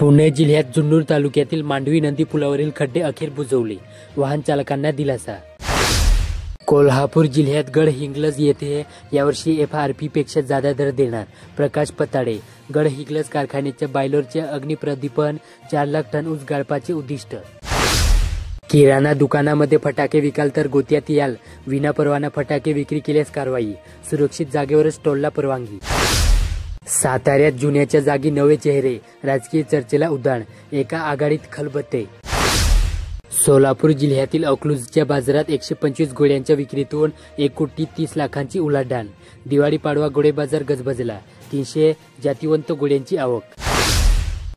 पुणे जिल्ह्यात जुन्नर तालुक्यातील मांडवी नदी पुलावरील खड्डे अखेर बुजवले, वाहन चालकांना दिलासा। कोल्हापूर जिल्ह्यात गडहिंग्लज येथे यावर्षी FRP पेक्षा जादा दर देणार, प्रकाश पताडे। गडहिंग्लज कारखान्याच्या बायलरचे अग्निप्रदीपन 4 लाख टन ऊस गाळपाचे उद्दिष्ट। किराणा दुकानामध्ये फटाके विकाल तर गोत्यात याल, विनापरवाना फटाके विक्री केल्यास कारवाई, सुरक्षित जागेवरच टोलला परवानगी। साताऱ्यात जुन्याच्या जागी नवे चेहरे, राजकीय चर्चेला उधाण, एका आघाडीत खलबत्ते। सोलापूर जिल्ह्यातील अकलूजच्या बाजारात 125 गोळ्यांच्या विक्रीतून 1,30,00,000ची उलाढाल। दिवाळी पाडवा गोळे बाजार गजबजला, 300 जातिवंत गोळ्यांची आवक।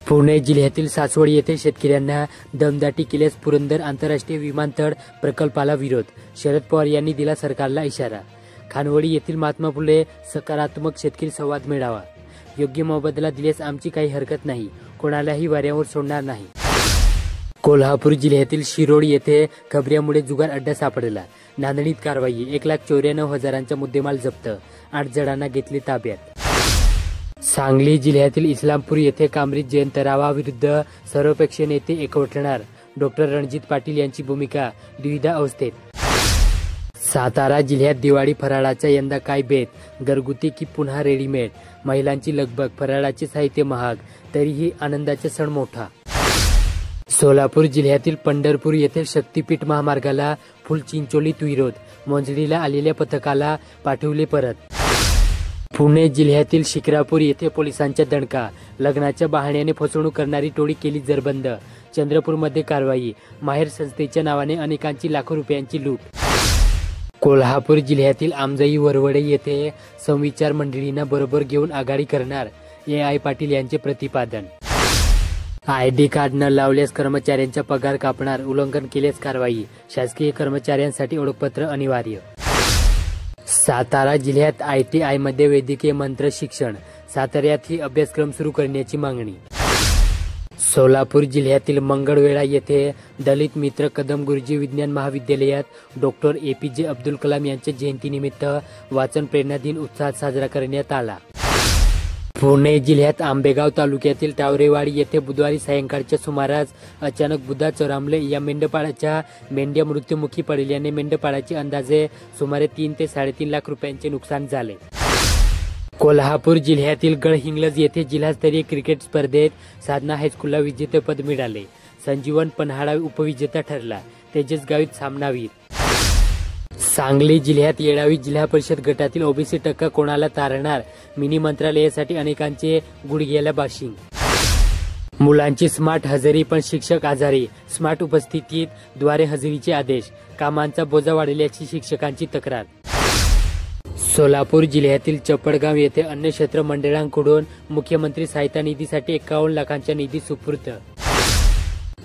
पुणे जिल्ह्यातील सासवड येथे शेतकऱ्यांना दमदाटी केल्यास पुरंदर आंतरराष्ट्रीय विमानतळ प्रकल्पाला विरोध, शरद पवार यांनी दिला सरकारला इशारा। खानवडी येथील महात्मा फुले सकारात्मक शेतकरी संवाद मेळावा, योग्य मोबदला दिल्यास आमची काही हरकत नाही, कोणालाही वाऱ्यावर सोडणार नाही। कोल्हापूर जिल्ह्यातील शिरोळ येथे खबऱ्यामुळे जुगार अड्डा सापडला, नांदणीत कारवाई, 1,94,000चा मुद्देमाल जप्त, 8 जणांना घेतले ताब्यात। सांगली जिल्ह्यातील इस्लामपूर येथे कामरीत जयंतरावा विरुद्ध सर्वपक्ष नेते एकवटणार, डॉक्टर रणजित पाटील यांची भूमिका द्विधा अवस्थेत। सातारा जिल्ह्यात दिवाळी फराळाचा यंदा काय बेत, घरगुती की पुन्हा रेडीमेड, महिलांची लगबग, फराळाचे साहित्य महाग, तरीही आनंदाचा सण मोठा। सोलापूर जिल्ह्यातील पंढरपूर येथे शक्तीपीठ महामार्गाला फुलचिंचोलीत विरोध, मोजणीला आलेल्या पथकाला पाठवले परत। पुणे जिल्ह्यातील शिक्रापूर येथे पोलिसांचा दणका, लग्नाच्या बहाण्याने फसवणूक करणारी टोळी केली जरबंद, चंद्रपूरमध्ये कारवाई, माहेर संस्थेच्या नावाने अनेकांची लाखो रुपयांची लूट। कोल्हापूर जिल्ह्यातील आमजाई वरवडे येथे समविचार मंडळींना बरोबर घेऊन आघाडी करणार, AI पाटील यांचे प्रतिपादन। ID कार्ड न लावल्यास कर्मचाऱ्यांचा पगार कापणार, उल्लंघन केल्यास कारवाई, शासकीय कर्मचाऱ्यांसाठी ओळखपत्र अनिवार्य। सातारा जिल्ह्यात ITI मध्ये वैद्यकीय मंत्र शिक्षण, साताऱ्यातही अभ्यासक्रम सुरू करण्याची मागणी। सोलापूर जिल्ह्यातील मंगळवेढा येथे दलित मित्र कदम गुरुजी विज्ञान महाविद्यालयात डॉक्टर APJ अब्दुल कलाम यांच्या जयंतीनिमित्त वाचन प्रेरणा दिन उत्साहात साजरा करण्यात आला। पुणे जिल्ह्यात आंबेगाव तालुक्यातील टावरेवाडी येथे बुधवारी सायंकाळच्या सुमारास अचानक बुधा चोरामले या मेंढपाळाच्या मेंढ्या मृत्युमुखी पडल्याने मेंढपाळाचे अंदाजे सुमारे 3 ते 3.5 लाख रुपयांचे नुकसान झाले। कोल्हापूर जिल्ह्यातील गडहिंग्लज येथे जिल्हास्तरीय क्रिकेट स्पर्धेत साधना हायस्कूलला विजेतेपद मिळाले, संजीवन पन्हाळा उपविजेता ठरला, तेजस गावित सामनावीर। सांगली जिल्ह्यात येळावी जिल्हा परिषद गटातील OBC टक्का कोणाला तारणार, मिनी मंत्रालयासाठी अनेकांचे गुडघ्याला बाशिंग। मुलांची स्मार्ट हजेरी पण शिक्षक आजारी, स्मार्ट उपस्थितीत द्वारे हजेरीचे आदेश, कामांचा बोजा वाढल्याची शिक्षकांची तक्रार। सोलापूर जिल्ह्यातील चपडगाव येथे अन्न क्षेत्र मंडळांकडून मुख्यमंत्री सहायता निधीसाठी 51 लाखांचा निधी सुपूर्द।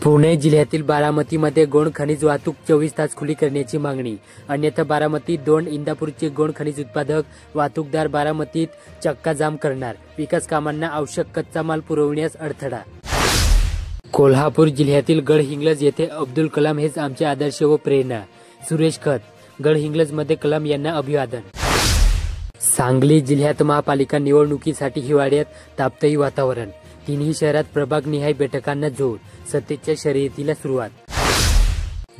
पुणे जिल्ह्यातील बारामतीमध्ये गौण खनिज वाहतूक 24 तास खुली करण्याची मागणी, अन्यथा बारामती दोंड इंदापूरचे गौण खनिज उत्पादक वाहतूकदार बारामतीत चक्का जाम करणार, विकास कामांना आवश्यक कच्चा माल पुरवण्यास अडथळा। कोल्हापूर जिल्ह्यातील गडहिंग्लज येथे अब्दुल कलाम हेच आमचे आदर्श व प्रेरणा, सुरेश खत। गडहिंग्लजमध्ये कलाम यांना अभिवादन। सांगली जिल्ह्यात महापालिका निवडणुकीसाठी हिवाळ्यात तापतई वातावरण, तिन्ही शहरात प्रभागनिहाय बैठकांना जोर, सत्तेच्या शर्यतीला सुरुवात।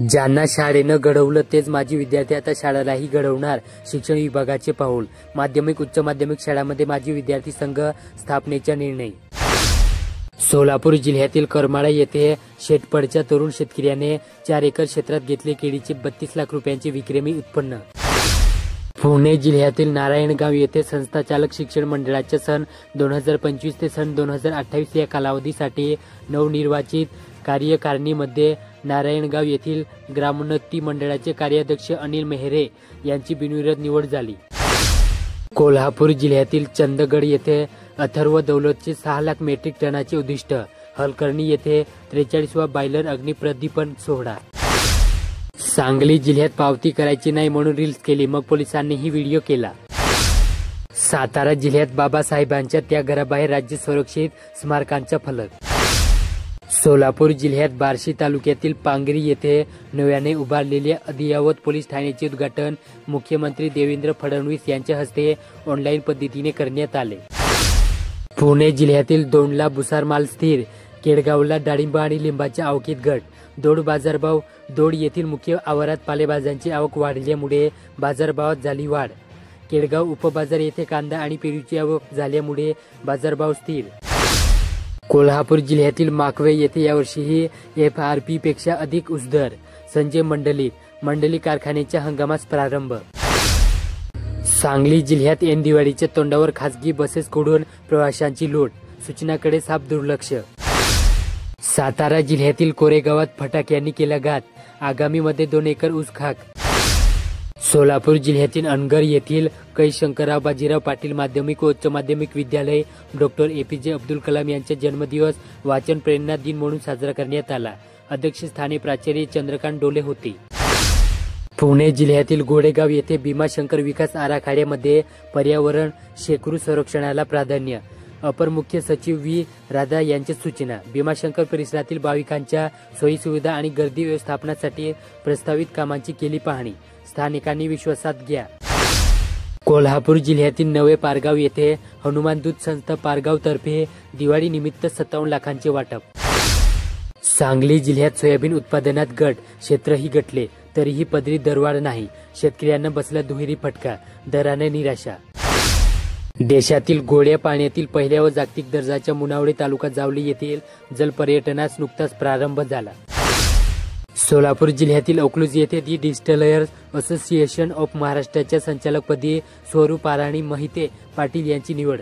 ज्यांना शाळेनं घडवलं तेच माजी विद्यार्थी आता शाळेलाही घडवणार, शिक्षण विभागाचे पाऊल, माध्यमिक उच्च माध्यमिक शाळांमध्ये माजी विद्यार्थी संघ स्थापनेचा निर्णय। सोलापूर जिल्ह्यातील करमाळा येथे शेतपडच्या तरुण शेतकऱ्याने 4 एकर क्षेत्रात घेतले केळीचे 32 लाख रुपयांचे विक्रमी उत्पन्न। पुणे जिल्ह्यातील नारायणगाव येथे संस्थाचालक शिक्षण मंडळाच्या सन 2025 ते सन 2028 या कालावधीसाठी नवनिर्वाचित कार्यकारिणीमध्ये नारायणगाव येथील ग्रामोन्नती मंडळाचे कार्याध्यक्ष अनिल मेहरे यांची बिनविरोध निवड झाली। कोल्हापूर जिल्ह्यातील चंदगड येथे अथर्व दौलतचे 6 लाख मेट्रिक टनाचे उद्दिष्ट, हलकर्णी येथे 43वा बायलर अग्निप्रदीपन सोहळा। सांगली जिल्ह्यात पावती करायची नाही म्हणून रील्स केली, मग पोलिसांनीही व्हिडिओ केला। सातारा जिल्ह्यात बाबासाहेबांच्या त्या घराबाहेर राज्य सुरक्षित स्मारकांचा फलक। सोलापूर जिल्ह्यात बार्शी तालुक्यातील पांगरी येथे नव्याने उभारलेल्या अद्ययावत पोलीस ठाण्याचे उद्घाटन मुख्यमंत्री देवेंद्र फडणवीस यांच्या हस्ते ऑनलाईन पद्धतीने करण्यात आले। पुणे जिल्ह्यातील दोंडला भुसार माल स्थिर, केडगावला डाळिंब आणि लिंबाच्या आवकीत घट. दोड बाजारभाव. दोड येथील मुख्य आवारात पालेभाज्यांची आवक वाढल्यामुळे बाजारभावात झाली वाढ. केडगाव उपबाजार येथे कांदा आणि पेरूची आवक झाल्यामुळे बाजारभाव स्थिर. कोल्हापूर जिल्ह्यातील माकवे येथे यावर्षीही FRP पेक्षा अधिक ऊस दर. संजय मंडलिक कारखान्याच्या हंगामास प्रारंभ. सांगली जिल्ह्यात ऐन दिवाळीच्या तोंडावर खासगी बसेस कडून प्रवाशांची लूट. सूचनाकडे साफ दुर्लक्ष. सातारा जिल्ह्यातील कोरेगावात फटाक्यांनी केला घात. आगामीमध्ये 2 एकर ऊस खाक. सोलापूर जिल्ह्यातील अनगर येथील कै शंकरराव बाजीराव पाटील माध्यमिक व उच्च माध्यमिक विद्यालय डॉ. APJ अब्दुल कलाम यांचा जन्मदिवस वाचन प्रेरणा दिन म्हणून साजरा करण्यात आला. अध्यक्षस्थानी प्राचार्य चंद्रकांत डोले होते. पुणे जिल्ह्यातील गोडेगाव येथे भीमाशंकर विकास आराखड्यामध्ये पर्यावरण शेकरू संरक्षणाला प्राधान्य. अपर मुख्य सचिव V. राधा यांच्या सूचना. भीमाशंकर परिसरातील भाविकांच्या सोयीसुविधा आणि गर्दी व्यवस्थापनासाठी प्रस्तावित कामांची केली पाहणी. स्थानिकांनी विश्वासात घ्या. कोल्हापूर जिल्ह्यातील नवे पारगाव येथे हनुमान दूत संस्था पारगाव तर्फे दिवाळी निमित्त 57 लाखांचे वाटप. सांगली जिल्ह्यात सोयाबीन उत्पादनात घट. क्षेत्रही घटले तरीही पदरी दरवाढ नाही. शेतकऱ्यांना बसला दुहेरी फटका. दराने निराशा. देशातील गोड्या पाण्यातील पहिल्या व जागतिक दर्जाच्या मुनावडे तालुका जावली येथील जलपर्यटनास नुकताच प्रारंभ झाला. सोलापूर जिल्ह्यातील अकलूज येथे दी डिस्टिलर्स असोसिएशन ऑफ महाराष्ट्राच्या संचालकपदी स्वरूप पाराणी महिते पाटील यांची निवड.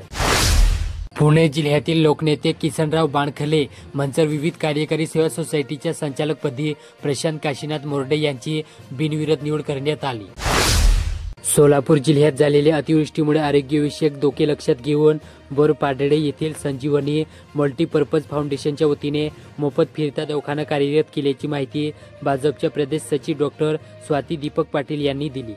पुणे जिल्ह्यातील लोकनेते किसनराव बाणखले मंचर विविध कार्यकारी सेवा सोसायटीच्या संचालकपदी प्रशांत काशीनाथ मोर्डे यांची बिनविरोध निवड करण्यात आली. सोलापूर जिल्ह्यात झालेल्या अतिवृष्टीमुळे आरोग्यविषयक धोके लक्षात घेऊन बोरपाडळे येथील संजीवनी मल्टीपर्पज फाउंडेशनच्या वतीने मोफत फिरता दवाखाना कार्यरत केल्याची माहिती भाजपच्या प्रदेश सचिव डॉ. स्वाती दीपक पाटील यांनी दिली.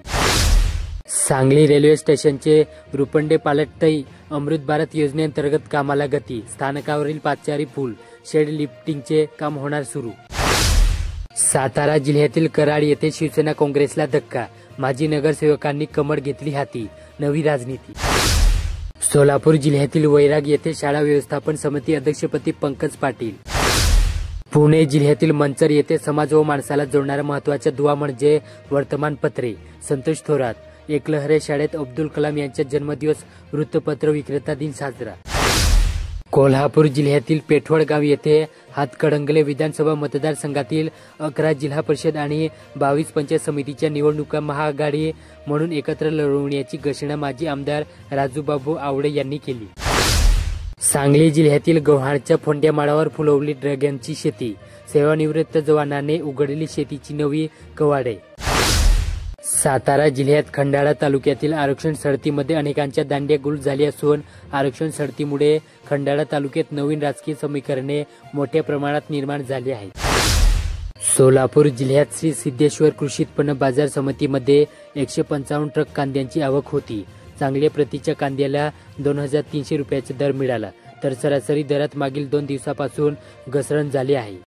सांगली रेल्वे स्टेशनचे रुपंडे पालटतई अमृत भारत योजनेअंतर्गत कामाला गती. स्थानकावरील पादचारी पूल शेड लिफ्टिंगचे काम होणार सुरू. सातारा जिल्ह्यातील कराड येथे शिवसेना काँग्रेसला धक्का. माजी नगरसेवकांनी कमळ घेतली हाती. नवी राजनीती. सोलापूर जिल्ह्यातील वैराग येथे शाळा व्यवस्थापन समिती अध्यक्षपदी पंकज पाटील. पुणे जिल्ह्यातील मंचर येथे समाज व माणसाला जोडणारा महत्त्वाचा दुवा म्हणजे वर्तमानपत्रे. संतोष थोरात. एकलहरे शाळेत अब्दुल कलाम यांचा जन्मदिवस. वृत्तपत्र विक्रेता दिन साजरा. कोल्हापूर जिल्ह्यातील पेठवडगाव येथे हातकणंगले विधानसभा मतदारसंघातील 11 जिल्हा परिषद आणि 22 पंचायत समितीच्या निवडणुका महाआघाडी म्हणून एकत्र लढवण्याची घोषणा माजी आमदार राजूबाबू आवडे यांनी केली. सांगली जिल्ह्यातील गव्हाणच्या फोंड्यामाळावर फुलवली ड्रॅगनची शेती. सेवानिवृत्त जवानाने उघडली शेतीची नवी कवाडे. सातारा जिल्ह्यात खंडाळा तालुक्यातील आरक्षण सडतीमध्ये अनेकांच्या दांड्या गुल झाली असून आरक्षण सडतीमुळे खंडाळा तालुक्यात नवीन राजकीय समीकरणे मोठ्या प्रमाणात निर्माण झाली आहेत. सोलापूर जिल्ह्यात श्री सिद्धेश्वर कृषी उत्पन्न बाजार समितीमध्ये 155 ट्रक कांद्यांची आवक होती. चांगल्या प्रतीच्या कांद्याला 2300 रुपयाचा दर मिळाला तर सरासरी दरात मागील 2 दिवसापासून घसरण झाली आहे.